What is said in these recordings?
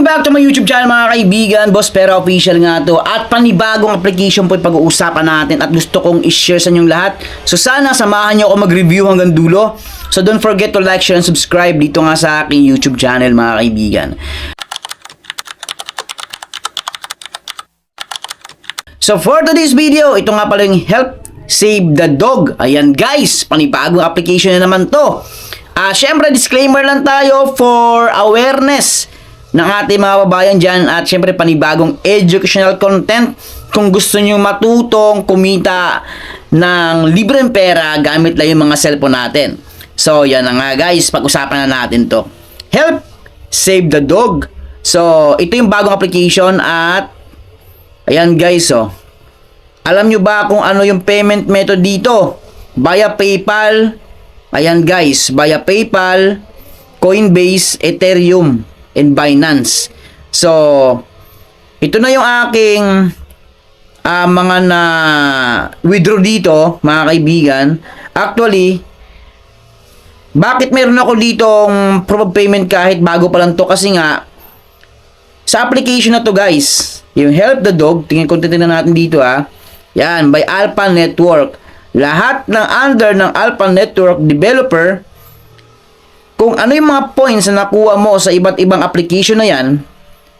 back to my YouTube channel mga kaibigan, Boss Pera Official nga to. At panibagong application po yung pag-uusapan natin at gusto kong i-share sa inyong lahat. So sana samahan nyo ako mag-review hanggang dulo. So don't forget to like, share, and subscribe dito nga sa aking YouTube channel mga kaibigan. So for today's video, ito nga pala yung Help Save the Dog. Ayan guys, panibagong application na naman to. Syempre disclaimer lang tayo for awareness ng ating mga babayan dyan at syempre panibagong educational content kung gusto nyo matutong kumita ng libreng pera gamit lang yung mga cellphone natin. So yan na nga guys, pag-usapan na natin to. Help Save the Dog. So ito yung bagong application at ayan guys, oh. Alam nyo ba kung ano yung payment method dito? Via PayPal. Ayan guys, via PayPal, Coinbase, Ethereum, and Binance. So, ito na yung aking mga na withdraw dito, mga kaibigan. Actually, bakit meron ako ditong proof of payment kahit bago pa lang to? Kasi nga, sa application na to guys, yung Help the Dog, tingnan natin dito yan, by Alpha Network. Lahat ng under ng Alpha Network developer, kung ano yung mga points na nakuha mo sa iba't ibang application na yan,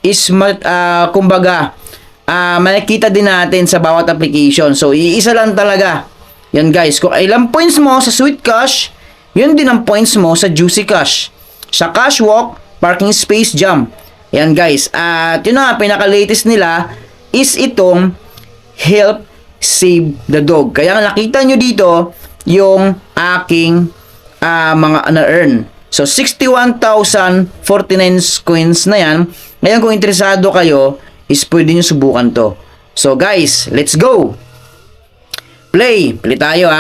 is kumbaga, makikita din natin sa bawat application. So, iisa lang talaga. Yan guys, kung ilang points mo sa Sweet Cash, yun din ang points mo sa Juicy Cash. Sa Cashwalk, Parking Space Jam. Yan guys, at yun na, pinaka-latest nila is itong Help Save the Dog. Kaya nakita nyo dito yung aking mga na-earn. So, 61,049 coins na yan. Ngayon, kung interesado kayo, is pwede nyo subukan to. So, guys, let's go! Play tayo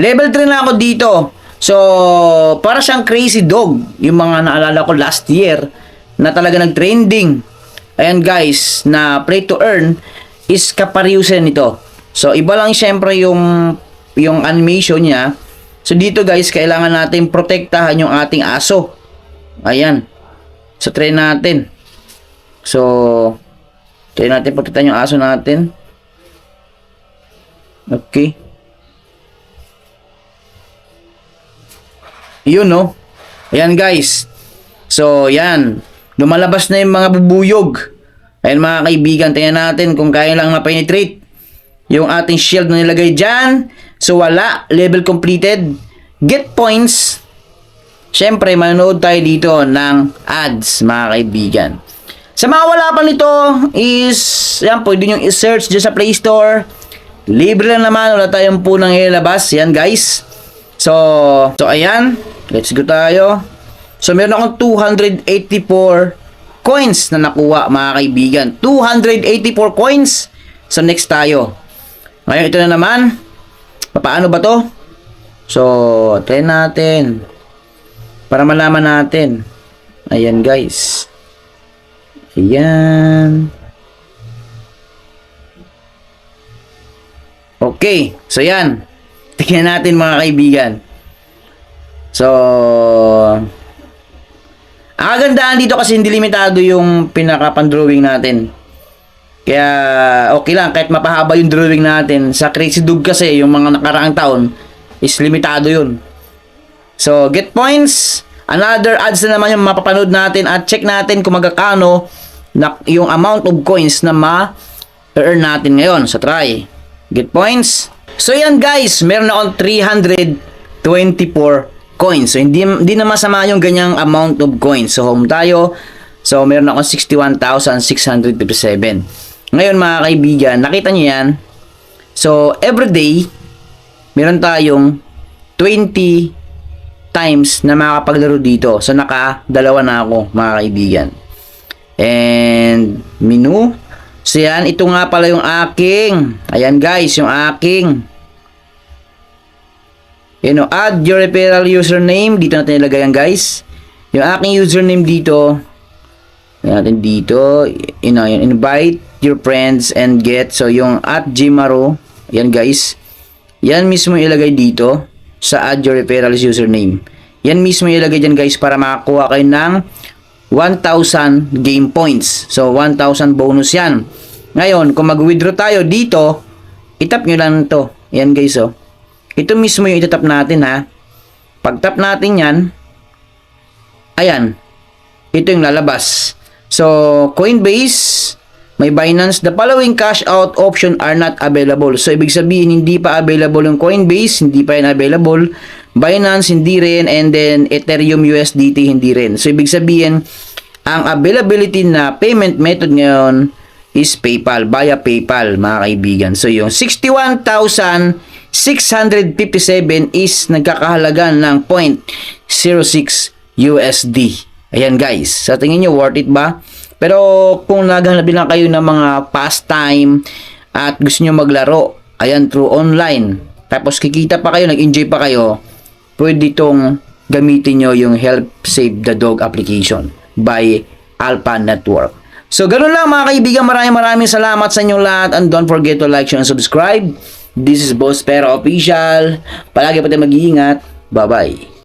Level 3 na ako dito. So, para siyang Crazy Dog. Yung mga naalala ko last year na talaga nag-trending. Ayan guys, na play to earn is kapariusan nito. So, iba lang syempre yung animation niya. So, dito guys, kailangan natin protektahan yung ating aso. Ayan. So, try natin. So, try natin protektahan yung aso natin. Okay. Yun, no? Ayan, guys. So, yan. Lumalabas na yung mga bubuyog. Ayan, mga kaibigan. Tingnan natin kung kaya lang ma-penetrate yung ating shield na nilagay dyan. So, wala. Level completed. Get points. Siyempre, manonood tayo dito ng ads, mga kaibigan. Sa mga wala pa nito is, yan, pwede nyo i-search dyan sa Play Store. Libre lang naman. Wala tayong punang ilabas. Yan, guys. So, ayan. Let's go tayo. So, meron akong 284 coins na nakuha, mga kaibigan. 284 coins. So, next tayo. Ngayon, ito na naman. Paano ba to? So, try natin. Para malaman natin. Ayan, guys. Ayan. Okay. So, yan. Tingnan natin, mga kaibigan. So, ang kagandaan dito kasi hindi limitado yung pinaka-pan-drawing natin. Kaya, okay lang. Kahit mapahaba yung drawing natin. Sa Crazy Dog kasi, yung mga nakaraang taon, is limitado yun. So, get points. Another ads na naman yung mapapanood natin. At check natin kung magkakano na yung amount of coins na ma-earn natin ngayon. So, try. Get points. So, yan guys. Meron akong 324 coins. So, hindi na masama yung ganyang amount of coins. So, home tayo. So, meron akong 61,657. Ngayon mga kaibigan, nakita nyo yan. So, everyday, meron tayong 20 times na makapaglaro dito. So, naka-2 na ako mga kaibigan. And, menu. So, yan. Ito nga pala yung aking. Ayan guys, yung aking. Add your referral username. Dito natin ilagay yan guys. Yung aking username dito. Natin dito. Invite your friends and get. So, yung @gmaro. Yan guys. Yan mismo ilagay dito sa add your referral username. Yan mismo ilagay dyan guys para makakuha kayo ng 1,000 game points. So, 1,000 bonus yan. Ngayon, kung mag-withdraw tayo dito, itap nyo lang to. Yan guys, oh. Ito mismo yung itatap natin, ha. Pag tap natin yan, ayan. Ito yung lalabas. So, Coinbase, may Binance, the following cash out option are not available. So, ibig sabihin, hindi pa available yung Coinbase, hindi pa yan available. Binance, hindi rin. And then, Ethereum USDT, hindi rin. So, ibig sabihin, ang availability na payment method ngayon is PayPal, via PayPal, mga kaibigan. So, yung 61,657 is nagkakahalaga ng 0.06 USD. Ayan guys, sa tingin nyo worth it ba? Pero kung naghanap lang kayo ng mga pastime at gusto nyo maglaro, ayan, through online, tapos kikita pa kayo, nag-enjoy pa kayo, pwede itong gamitin nyo yung Help Save the Dog application by Alpha Network. So, ganun lang mga kaibigan. Maraming salamat sa inyong lahat. And don't forget to like, share, and subscribe. This is Boss Pera Official. Palagi pa tayo mag-iingat. Bye-bye.